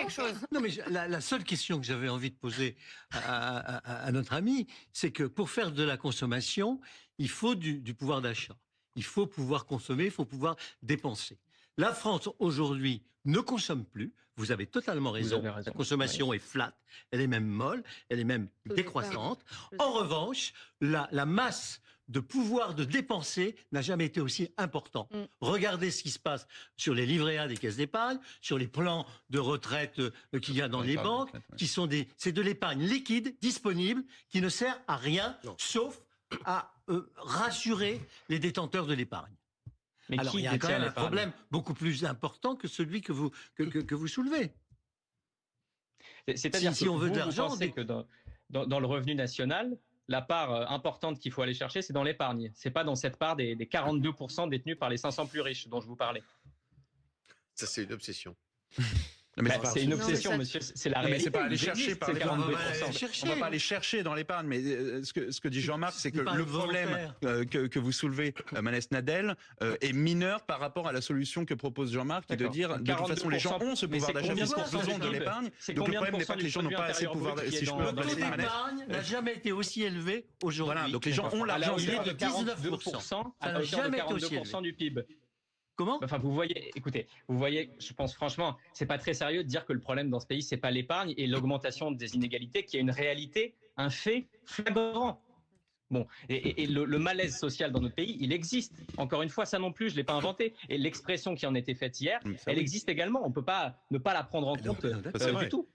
quelque chose. Non, mais la seule question que j'avais envie de poser à notre ami, c'est que pour faire de la consommation, il faut du pouvoir d'achat. Il faut pouvoir consommer, il faut pouvoir dépenser. La France, aujourd'hui, ne consomme plus. Vous avez totalement raison. La consommation est flat. Elle est même molle. Elle est même décroissante. En revanche, la masse de pouvoir de dépenser n'a jamais été aussi important. Regardez ce qui se passe sur les livrets A des caisses d'épargne, sur les plans de retraite qu'il y a dans les banques, qui sont c'est de l'épargne liquide, disponible, qui ne sert à rien, sauf à rassurer les détenteurs de l'épargne. Mais alors, il y a quand même un problème beaucoup plus important que celui que vous soulevez. C'est-à-dire si on veut de l'argent, vous pensez que dans le revenu national, la part importante qu'il faut aller chercher, c'est dans l'épargne. C'est pas dans cette part des 42% détenus par les 500 plus riches dont je vous parlais. Ça, c'est une obsession. C'est une obsession, monsieur. C'est la réalité. Mais c'est pas aller chercher par l'épargne. On va pas aller chercher dans l'épargne. Mais ce que dit Jean-Marc, c'est que le problème que vous soulevez, Manès Nadel, est mineur par rapport à la solution que propose Jean-Marc, qui est de dire, de toute façon, les gens ont ce pouvoir d'achat, mais ils ont de l'épargne. Donc le problème n'est pas que les gens n'ont pas assez de pouvoir d'achat. Si je peux le taux d'épargne n'a jamais été aussi élevé aujourd'hui. Voilà, donc les gens ont l'argent. Il est de 19%, à la hauteur de 42% du PIB. Comment ? Enfin, vous voyez, je pense franchement, c'est pas très sérieux de dire que le problème dans ce pays, c'est pas l'épargne et l'augmentation des inégalités, qui est une réalité, un fait flagrant. Bon, et le malaise social dans notre pays, il existe. Encore une fois, ça non plus, je l'ai pas inventé. Et l'expression qui en était faite hier, elle existe également. On peut pas ne pas la prendre en compte du tout.